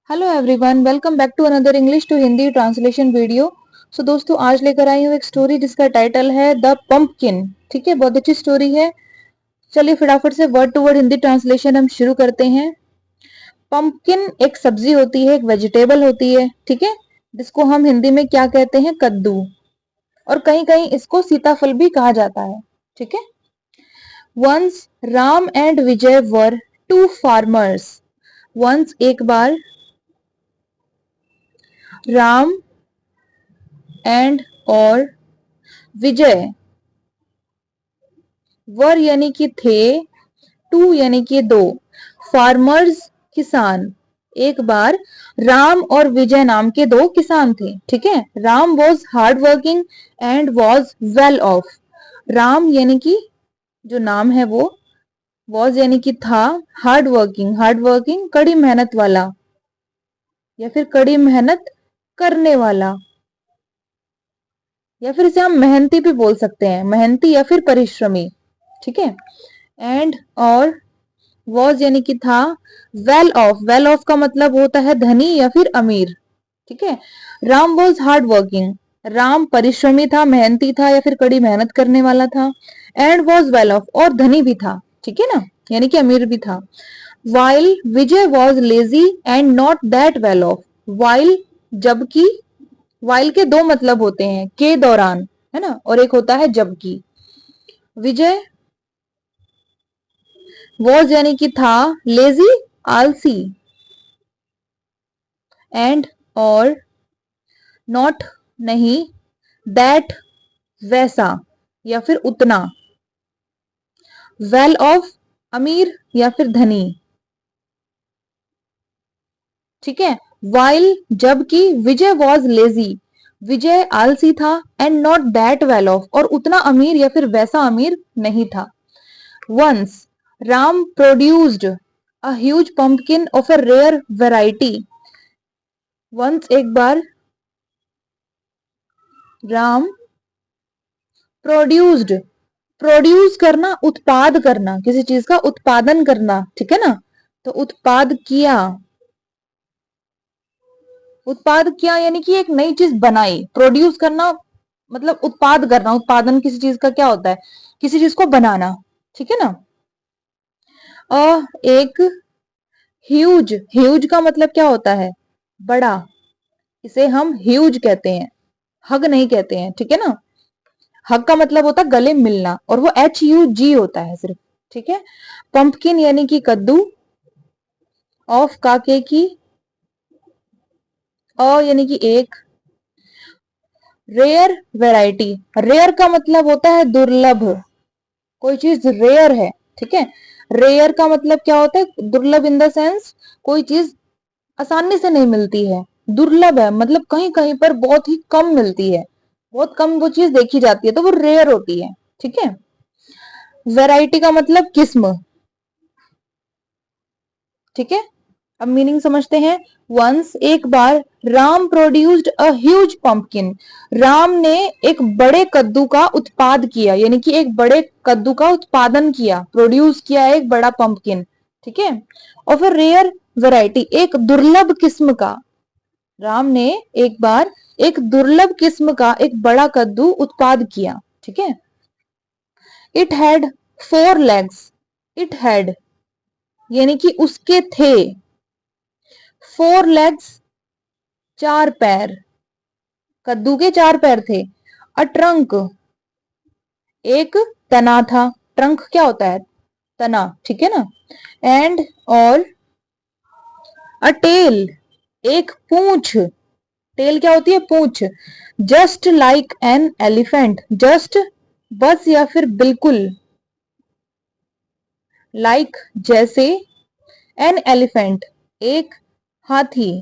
Hello everyone, welcome back to another English to Hindi translation video. So दोस्तों, आज लेकर आई हूँ एक स्टोरी जिसका टाइटल है द पंपकिन। ठीक है, बहुत अच्छी स्टोरी है। चलिए फटाफट से word to word Hindi translation हम शुरू करते हैं। पंपकिन एक सब्जी होती है, एक वेजिटेबल होती है, ठीक है, जिसको हम हिंदी में क्या कहते हैं, कद्दू। और कहीं कहीं इसको सीताफल भी कहा जाता है। ठीक है। Once Ram and Vijay were two farmers. Once एक बार, राम एंड और विजय, वर यानी कि थे, टू यानी कि दो, फार्मर्स किसान। एक बार राम और विजय नाम के दो किसान थे। ठीक है। Ram was hard working and was well of. Ram यानी कि जो नाम है वो, वॉज यानी कि था, हार्ड वर्किंग, हार्ड वर्किंग कड़ी मेहनत वाला या फिर कड़ी मेहनत करने वाला, या फिर इसे हम मेहनती भी बोल सकते हैं, मेहनती या फिर परिश्रमी। ठीक है। एंड और वॉज यानी कि था, वेल ऑफ, वेल ऑफ का मतलब होता है धनी या फिर अमीर। ठीक है। Ram was hard working, Ram परिश्रमी था, मेहनती था या फिर कड़ी मेहनत करने वाला था। एंड वॉज वेल ऑफ, और धनी भी था। ठीक है ना, यानी कि अमीर भी था। While Vijay was lazy and not that well of. While, जबकि, वाइल के दो मतलब होते हैं, के दौरान, है ना, और एक होता है जबकि। विजय वॉज यानी कि था, लेजी आलसी, एंड और नॉट नहीं, दैट वैसा या फिर उतना, वेल ऑफ अमीर या फिर धनी। ठीक है। वाइल जबकि, विजय वॉज लेजी, विजय आलसी था, and not that well off, और उतना अमीर या फिर वैसा अमीर नहीं था। Once Ram produced a huge pumpkin of a rare variety. Once एक बार, राम प्रोड्यूस्ड, प्रोड्यूस करना, उत्पाद करना, किसी चीज का उत्पादन करना। ठीक है ना, तो उत्पाद किया, उत्पाद किया यानी कि एक नई चीज बनाई। प्रोड्यूस करना मतलब उत्पाद करना, उत्पादन किसी चीज का क्या होता है, किसी चीज को बनाना। ठीक है ना। एक ह्यूज, ह्यूज का मतलब क्या होता है, बड़ा, इसे हम ह्यूज कहते हैं, हग नहीं कहते हैं। ठीक है ना, हग का मतलब होता है गले मिलना, और वो HUG होता है सिर्फ। ठीक है। पंपकिन यानी कि कद्दू, ऑफ काके की, यानी कि एक, रेयर वैरायटी, रेयर का मतलब होता है दुर्लभ, कोई चीज रेयर है। ठीक है। रेयर का मतलब क्या होता है, दुर्लभ इन द सेंस कोई चीज आसानी से नहीं मिलती है, दुर्लभ है मतलब कहीं कहीं पर बहुत ही कम मिलती है, बहुत कम वो चीज देखी जाती है, तो वो रेयर होती है। ठीक है। वैरायटी का मतलब किस्म। ठीक है। अब मीनिंग समझते हैं। वंस एक बार, Ram produced a huge pumpkin, Ram ने एक बड़े कद्दू का उत्पाद किया, यानी कि एक बड़े कद्दू का उत्पादन किया, प्रोड्यूस किया एक बड़ा पंपकिन। ठीक है। और फिर रेयर वैरायटी, एक दुर्लभ किस्म का, राम ने एक बार एक दुर्लभ किस्म का एक बड़ा कद्दू उत्पाद किया। ठीक है। It had 4 legs, it had यानी कि उसके थे, 4 legs 4 पैर, कद्दू के 4 पैर थे। अ ट्रंक, एक तना था, ट्रंक क्या होता है, तना। ठीक है ना। एंड और अ टेल, एक पूंछ, टेल क्या होती है, पूंछ। Just like an elephant, just बस या फिर बिल्कुल, लाइक जैसे, एन एलिफेंट एक हाथी।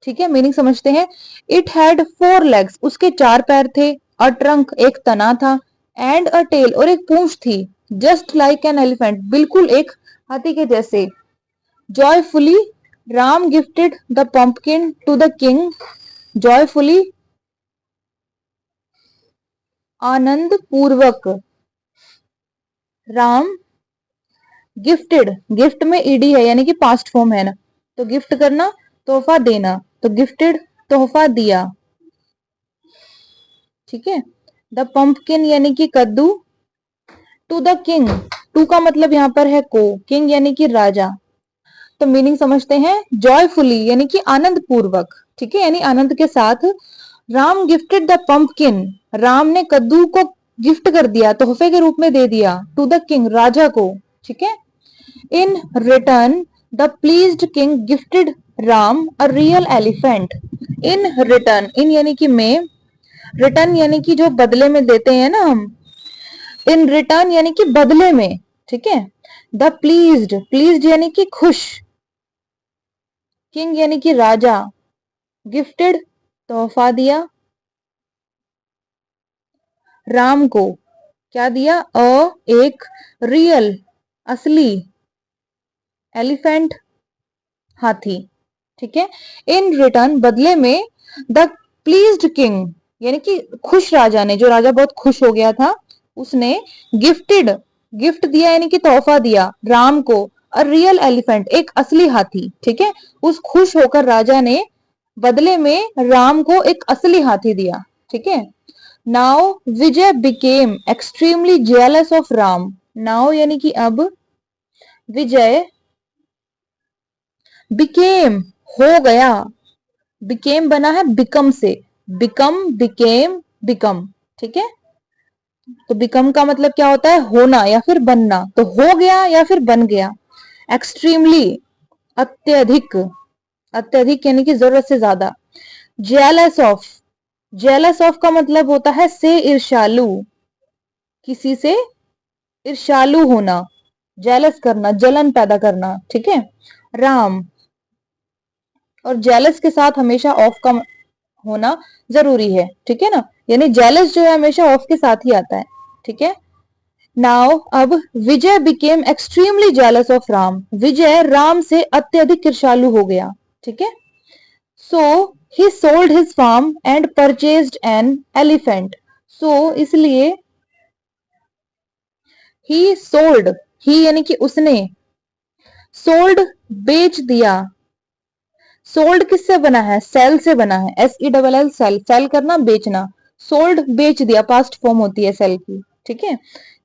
ठीक है, मीनिंग समझते हैं। इट हैड 4 legs, उसके 4 पैर थे। अ ट्रंक, एक तना था। एंड अ टेल, और एक पूंछ थी। जस्ट लाइक एन एलिफेंट, बिल्कुल एक हाथी के जैसे। Joyfully Ram gifted the pumpkin to the king, joyfully आनंद पूर्वक, राम गिफ्टेड, गिफ्ट में ईडी है यानी कि पास्ट फॉर्म है ना, तो गिफ्ट करना, तोहफा देना, तो गिफ्टेड, तोहफा दिया। ठीक है। द पंपकिन यानी कि कद्दू, टू द किंग, टू का मतलब यहां पर है को, किंग यानी कि राजा। तो मीनिंग समझते हैं, जॉयफुली यानी कि आनंद पूर्वक, ठीक है, यानी आनंद के साथ। Ram gifted the pumpkin, Ram ने कद्दू को गिफ्ट कर दिया, तोहफे के रूप में दे दिया, टू द किंग, राजा को। ठीक है। In return the pleased king gifted Ram a real elephant. In return, in यानी कि में, रिटर्न यानी कि जो बदले में देते हैं ना हम, इन रिटर्न यानी कि बदले में। ठीक है। द प्लीज्ड, प्लीज्ड यानी कि खुश, किंग यानी कि राजा, गिफ्टेड तोहफा दिया, राम को क्या दिया, एक रियल असली, एलिफेंट हाथी। ठीक है। इन रिटर्न बदले में, द प्लीज्ड किंग यानी कि खुश राजा ने, जो राजा बहुत खुश हो गया था, उसने गिफ्टेड, गिफ्ट दिया यानी कि तोहफा दिया राम को, अ रियल एलिफेंट, एक असली हाथी। ठीक है। उस खुश होकर राजा ने बदले में राम को एक असली हाथी दिया। ठीक है। Now Vijay became extremely jealous of Ram. Now यानी कि अब, विजय बिकेम हो गया, बिकेम बना है बिकम से, बिकम, बिकेम, बिकम। ठीक है। तो बिकम का मतलब क्या होता है, होना या फिर बनना, तो हो गया या फिर बन गया। एक्सट्रीमली अत्यधिक, अत्यधिक यानी कि जरूरत से ज्यादा। जेलस ऑफ, जेलस ऑफ का मतलब होता है से ईर्ष्यालु, किसी से ईर्ष्यालु होना, जेलस करना, जलन पैदा करना। ठीक है। राम, और जेलस के साथ हमेशा ऑफ का होना जरूरी है। ठीक है ना, यानी जेलस जो है हमेशा ऑफ के साथ ही आता है। ठीक है। नाउ अब, Vijay became extremely jealous of Ram, Vijay Ram से अत्यधिक ईर्ष्यालु हो गया। ठीक है। So he sold his farm and purchased an elephant. So इसलिए, ही सोल्ड, ही यानी कि उसने, सोल्ड बेच दिया, सोल्ड किससे बना है, सेल से बना है, SELL, सेल, सेल करना, बेचना। सोल्ड बेच दिया, पास्ट फॉर्म होती है सेल की। ठीक है।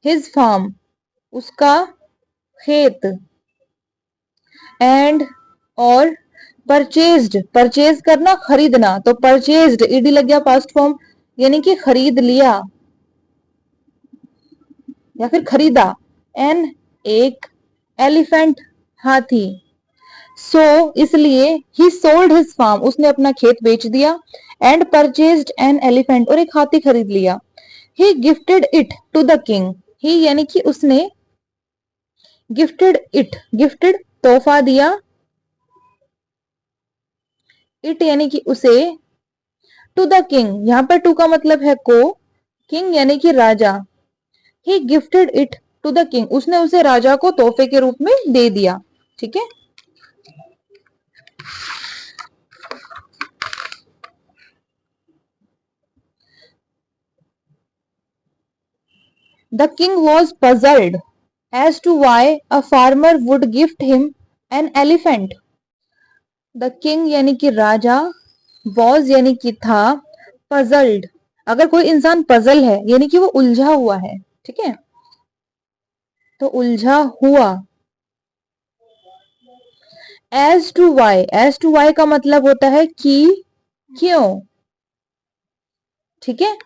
हिज फार्म, उसका खेत, एंड और परचेज्ड, परचेज करना, खरीदना, तो परचेज्ड ईडी लग गया, पास्ट फॉर्म, यानी कि खरीद लिया या फिर खरीदा। एन, एक, एलिफेंट हाथी। सो इसलिए, ही सोल्ड हिज फार्म, उसने अपना खेत बेच दिया, एंड परचेज्ड एन एलिफेंट, और एक हाथी खरीद लिया। He gifted it to the king, he यानी कि उसने, गिफ्टेड इट, गिफ्टेड तोहफा दिया, इट यानी कि उसे, टू द किंग, यहां पर टू का मतलब है को, किंग यानी कि राजा। He gifted it to the king, उसने उसे राजा को तोहफे के रूप में दे दिया। ठीक है। The king was puzzled as to why a farmer would gift him an elephant. The king यानी कि राजा, वॉज यानी कि था, पजल्ड, अगर कोई इंसान पजल है यानी कि वो उलझा हुआ है। ठीक है। तो उलझा हुआ। एज टू वाई का मतलब होता है कि, क्यों। ठीक है।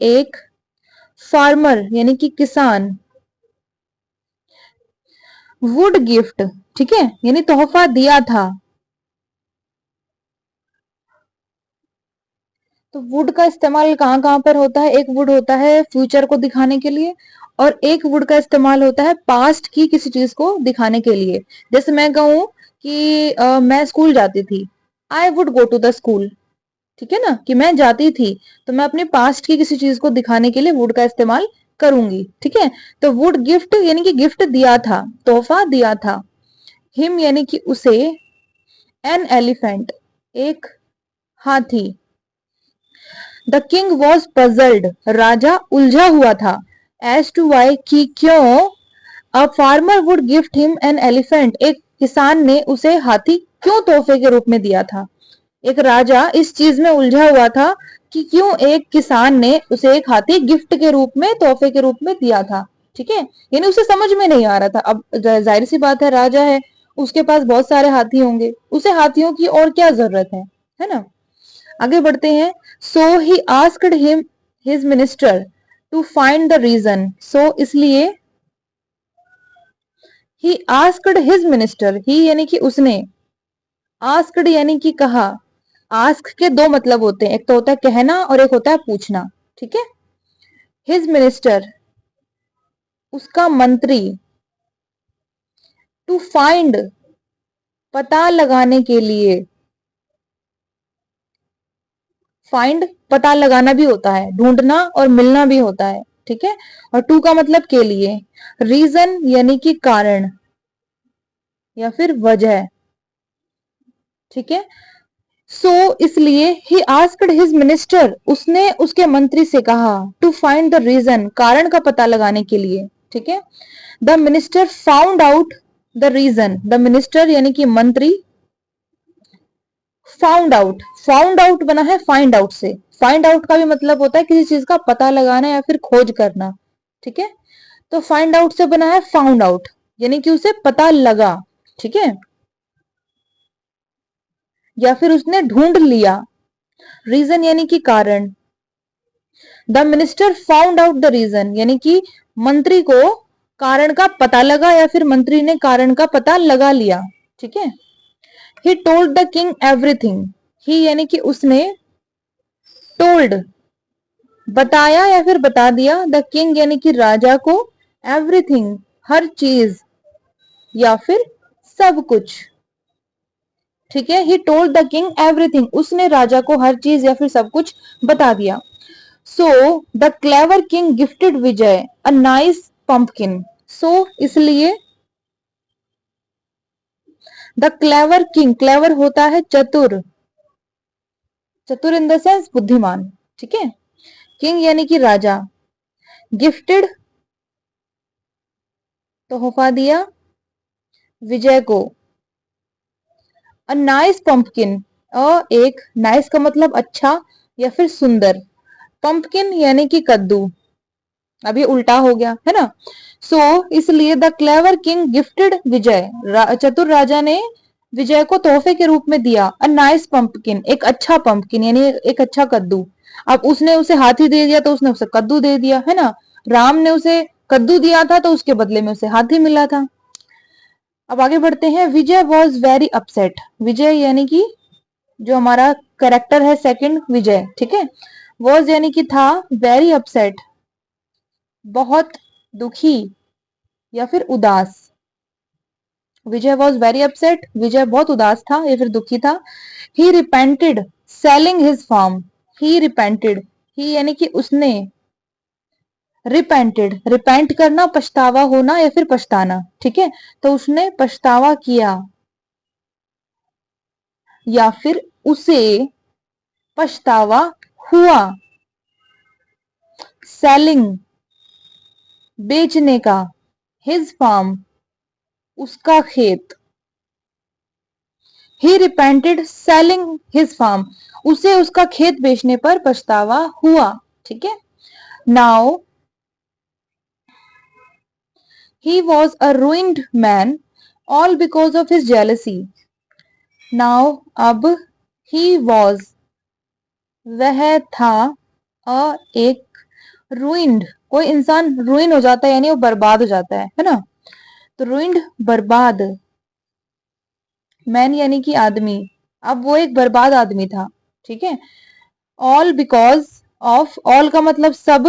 एक फार्मर यानी कि किसान, वुड गिफ्ट, ठीक है, यानी तोहफा दिया था। तो वुड का इस्तेमाल कहाँ कहाँ पर होता है, एक वुड होता है फ्यूचर को दिखाने के लिए, और एक वुड का इस्तेमाल होता है पास्ट की किसी चीज को दिखाने के लिए। जैसे मैं कहूं कि मैं स्कूल जाती थी, I would go to the school. ठीक है ना, कि मैं जाती थी, तो मैं अपने पास्ट की किसी चीज को दिखाने के लिए वुड का इस्तेमाल करूंगी। ठीक है। तो वुड गिफ्ट यानी कि गिफ्ट दिया था, तोहफा दिया था। हिम यानी कि उसे, एन एलिफेंट, एक हाथी। द किंग वॉज पजल्ड, राजा उलझा हुआ था, एज टू वाई, कि क्यों, a farmer would gift him an elephant, एक किसान ने उसे हाथी क्यों तोहफे के रूप में दिया था। एक राजा इस चीज में उलझा हुआ था कि क्यों एक किसान ने उसे एक हाथी गिफ्ट के रूप में, तोहफे के रूप में दिया था। ठीक है, यानी उसे समझ में नहीं आ रहा था। अब जाहिर सी बात है, राजा है, उसके पास बहुत सारे हाथी होंगे, उसे हाथियों की और क्या जरूरत है ना। आगे बढ़ते हैं। So he asked him his minister to find the reason. So इसलिए, he asked his minister, he यानी कि उसने, आस्क्ड यानी कि कहा। आस्क के दो मतलब होते हैं, एक तो होता है कहना और एक होता है पूछना। ठीक है, हिज मिनिस्टर, उसका मंत्री, टू फाइंड, पता लगाने के लिए। फाइंड पता लगाना भी होता है, ढूंढना और मिलना भी होता है। ठीक है, और टू का मतलब के लिए। रीजन यानी कि कारण या फिर वजह। ठीक है, सो इसलिए ही आस्क्ड हिज मिनिस्टर, उसने उसके मंत्री से कहा, टू फाइंड द रीजन, कारण का पता लगाने के लिए। ठीक है, the minister found out the reason. The minister यानी कि मंत्री, फाउंड आउट, फाउंड आउट बना है फाइंड आउट से। फाइंड आउट का भी मतलब होता है किसी चीज का पता लगाना या फिर खोज करना। ठीक है, तो फाइंड आउट से बना है फाउंड आउट, यानी कि उसे पता लगा। ठीक है, या फिर उसने ढूंढ लिया। रीजन यानी कि कारण। The minister found out the reason, यानी कि मंत्री को कारण का पता लगा या फिर मंत्री ने कारण का पता लगा लिया। ठीक है, he told the king everything. He यानी कि उसने, टोल्ड बताया या फिर बता दिया, द किंग यानी कि राजा को, एवरीथिंग हर चीज या फिर सब कुछ। ठीक है, he told the king everything, उसने राजा को हर चीज या फिर सब कुछ बता दिया। So the clever king gifted Vijay a nice pumpkin. So इसलिए, द क्लेवर किंग, क्लेवर होता है चतुर, चतुर इन द सेंस बुद्धिमान। ठीक है, किंग यानी कि राजा, गिफ्टेड तोहफा दिया, विजय को, अ नाइस पंपकिन, एक नाइस का मतलब अच्छा या फिर सुंदर, पंपकिन यानी कि कद्दू, अभी उल्टा हो गया है ना। सो इसलिए द क्लेवर किंग गिफ्टेड विजय, चतुर राजा ने विजय को तोहफे के रूप में दिया, अ नाइस पंपकिन, एक अच्छा पंपकिन यानी एक अच्छा कद्दू। अब उसने उसे हाथी दे दिया तो उसने उसे कद्दू दे दिया है ना। राम ने उसे कद्दू दिया था तो उसके बदले में उसे हाथी मिला था। अब आगे बढ़ते हैं। विजय वॉज वेरी अपसेट। विजय यानी कि जो हमारा करेक्टर है सेकंड, विजय। ठीक है, वॉज यानी कि था, वेरी अपसेट बहुत दुखी या फिर उदास। विजय वॉज वेरी अपसेट, विजय बहुत उदास था या फिर दुखी था। ही रिपेंटेड सेलिंग हिज फार्म। ही रिपेंटेड, ही यानी कि उसने, रिपेंटेड, रिपेंट करना पछतावा होना या फिर पछताना। ठीक है, तो उसने पछतावा किया या फिर उसे पछतावा हुआ। सेलिंग बेचने का, हिज फार्म उसका खेत। ही रिपेंटेड सेलिंग हिज फार्म, उसे उसका खेत बेचने पर पछतावा हुआ। ठीक है, now he was a ruined man all because of his jealousy। Now अब, ही वॉज वह था, एक ruined, कोई इंसान ruin हो जाता है यानी वो बर्बाद हो जाता है ना। तो ruined बर्बाद, मैन यानी कि आदमी, अब वो एक बर्बाद आदमी था। ठीक है, ऑल बिकॉज ऑफ, ऑल का मतलब सब,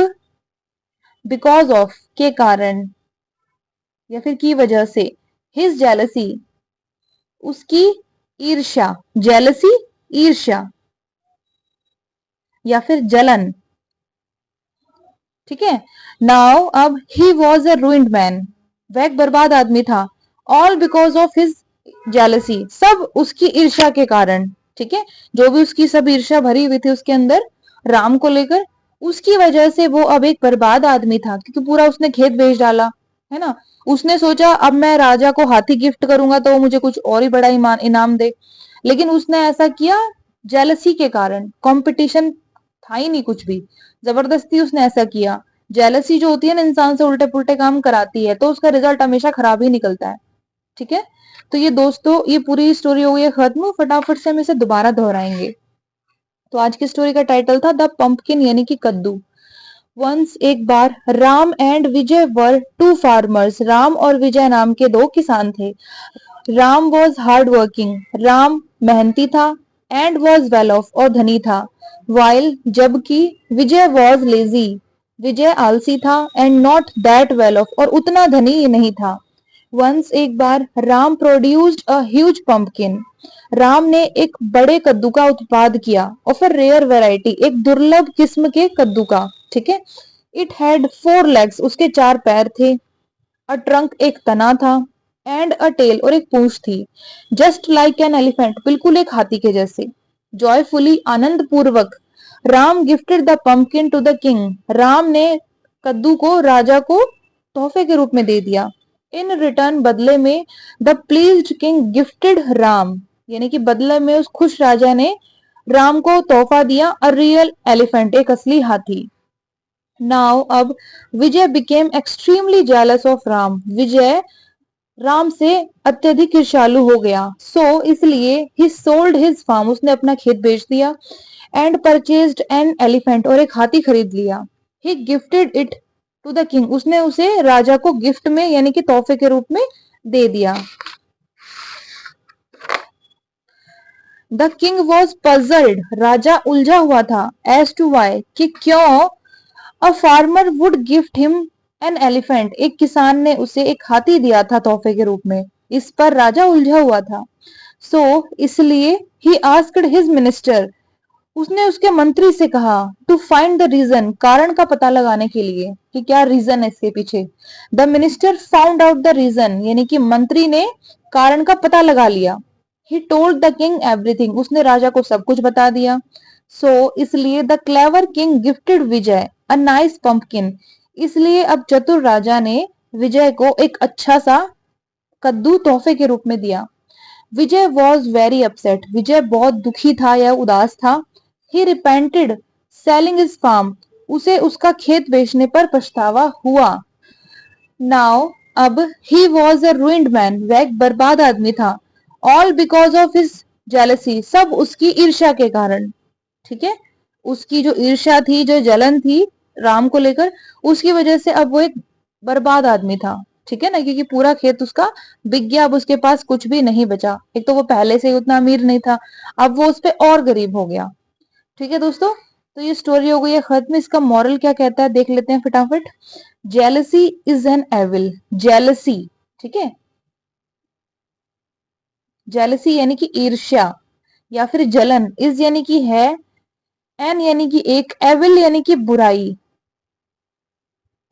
बिकॉज ऑफ के कारण या फिर की वजह से, हिज जेलसी उसकी ईर्ष्या, जेलसी ईर्ष्या या फिर जलन। ठीक है, नाउ अब, he was a ruined man, वह एक बर्बाद आदमी था, all because of his jealousy, सब उसकी ईर्ष्या के कारण। ठीक है, जो भी उसकी सब ईर्ष्या भरी हुई थी उसके अंदर राम को लेकर, उसकी वजह से वो अब एक बर्बाद आदमी था, क्योंकि पूरा उसने खेत बेच डाला। है ना। उसने सोचा अब मैं राजा को हाथी गिफ्ट करूंगा तो वो मुझे कुछ और ही बड़ा इनाम दे, लेकिन उसने ऐसा किया जेलसी के कारण। कंपटीशन था ही नहीं कुछ भी, जबरदस्ती उसने ऐसा किया। जेलसी जो होती है ना, इंसान से उल्टे पुल्टे काम कराती है, तो उसका रिजल्ट हमेशा खराब ही निकलता है। ठीक है, तो ये दोस्तों ये पूरी स्टोरी हो गई खत्म। फटाफट से हम इसे दोबारा दोहराएंगे। तो आज की स्टोरी का टाइटल था द पंपकिन यानी कि कद्दू। वंस एक बार Ram and Vijay were two farmers. Ram और विजय नाम के दो किसान थे। Ram was hard working, Ram मेहनती था, एंड वॉज वेल ऑफ और धनी था, वाइल जबकि विजय वॉज लेजी, विजय आलसी था, and not that well off और उतना धनी नहीं था। वंस एक बार Ram produced a huge pumpkin. Ram ने एक बड़े कद्दू का उत्पाद किया, ऑफ अ रेयर वेराइटी एक दुर्लभ किस्म के कद्दू का। ठीक है। इट हैड 4 लेग्स उसके 4 पैर थे, अ ट्रंक एक तना था, एंड अ टेल और एक पूंछ थी, जस्ट लाइक एन एलिफेंट बिल्कुल एक हाथी के जैसे। जॉयफुली आनंद पूर्वक Ram gifted the pumpkin to the king. Ram ने कद्दू को राजा को तोहफे के रूप में दे दिया। इन रिटर्न बदले में the pleased king gifted Ram, यानी कि बदले में उस खुश राजा ने राम को तोहफा दिया अ रियल एलिफेंट एक असली हाथी। नाउ अब Vijay became extremely jealous of Ram. Vijay Ram से अत्यधिक ईर्ष्यालु हो गया। इसलिए ही सोल्ड हिज फार्म उसने अपना खेत बेच दिया, एंड परचेज्ड एन एलिफेंट और एक हाथी खरीद लिया। He gifted it to the king उसने उसे राजा को गिफ्ट में यानी कि तोहफे के रूप में दे दिया। द किंग वॉज पजल्ड राजा उलझा हुआ था, एज टू वाई कि क्यों a farmer would gift him an elephant एक किसान ने उसे एक हाथी दिया था तोहफे के रूप में। इस पर राजा उलझा हुआ था। इसलिए ही आस्क्ड हिज मिनिस्टर उसने उसके मंत्री से कहा टू फाइंड द रीजन कारण का पता लगाने के लिए कि क्या रीजन है इसके पीछे। The minister found out the reason यानी कि मंत्री ने कारण का पता लगा लिया। He told the king everything उसने राजा को सब कुछ बता दिया। इसलिए the clever king gifted Vijay a nice pumpkin इसलिए अब चतुर राजा ने विजय को एक अच्छा सा कद्दू तोहफे के रूप में दिया। विजय वॉज वेरी अपसेट विजय बहुत दुखी था या उदास था। ही रिपेंटेड सेलिंग हिज फार्म उसे उसका खेत बेचने पर पछतावा हुआ। नाउ अब he was a ruined man वह एक बर्बाद आदमी था। All because of his jealousy सब उसकी ईर्ष्या के कारण। ठीक है, उसकी जो ईर्ष्या थी जो जलन थी राम को लेकर उसकी वजह से अब वो एक बर्बाद आदमी था। ठीक है ना, क्योंकि पूरा खेत उसका बिक गया, अब उसके पास कुछ भी नहीं बचा। एक तो वो पहले से ही उतना अमीर नहीं था, अब वो उस पर और गरीब हो गया। ठीक है दोस्तों, तो ये स्टोरी हो गई है खत्म। इसका मॉरल क्या कहता है देख लेते हैं फटाफट। Jealousy is an evil jealousy. ठीक है, जेलसी यानी कि ईर्ष्या या फिर जलन, इज यानी कि है, एन यानी कि एक, एविल यानी कि बुराई।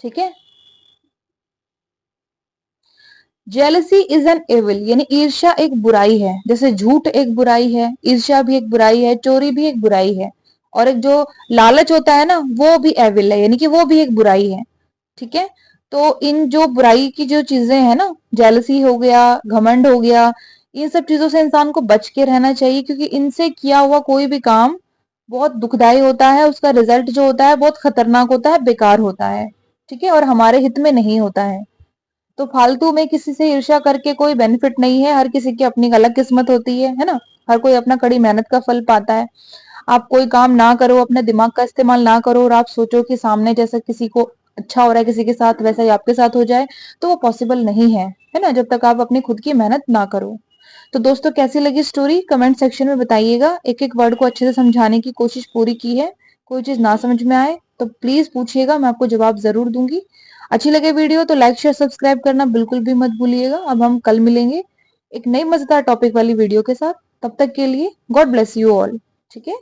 ठीक है, जेलसी इज एन एविल यानी ईर्ष्या एक बुराई है। जैसे झूठ एक बुराई है, ईर्ष्या भी एक बुराई है, चोरी भी एक बुराई है, और एक जो लालच होता है ना वो भी एविल है यानी कि वो भी एक बुराई है। ठीक है, तो इन जो बुराई की जो चीजें हैं ना, जेलसी हो गया, घमंड हो गया, इन सब चीजों से इंसान को बच के रहना चाहिए, क्योंकि इनसे किया हुआ कोई भी काम बहुत दुखदाई होता है। उसका रिजल्ट जो होता है बहुत खतरनाक होता है, बेकार होता है। ठीक है, और हमारे हित में नहीं होता है। तो फालतू में किसी से ईर्ष्या करके कोई बेनिफिट नहीं है। हर किसी की अपनी अलग किस्मत होती है ना। हर कोई अपना कड़ी मेहनत का फल पाता है। आप कोई काम ना करो, अपने दिमाग का इस्तेमाल ना करो, और आप सोचो कि सामने जैसा किसी को अच्छा हो रहा है किसी के साथ वैसा ही आपके साथ हो जाए, तो वो पॉसिबल नहीं है ना, जब तक आप अपनी खुद की मेहनत ना करो। तो दोस्तों कैसी लगी स्टोरी कमेंट सेक्शन में बताइएगा। एक एक वर्ड को अच्छे से समझाने की कोशिश पूरी की है। कोई चीज ना समझ में आए तो प्लीज पूछिएगा, मैं आपको जवाब जरूर दूंगी। अच्छी लगे वीडियो तो लाइक शेयर सब्सक्राइब करना बिल्कुल भी मत भूलिएगा। अब हम कल मिलेंगे एक नई मजेदार टॉपिक वाली वीडियो के साथ। तब तक के लिए गॉड ब्लेस यू ऑल। ठीक है।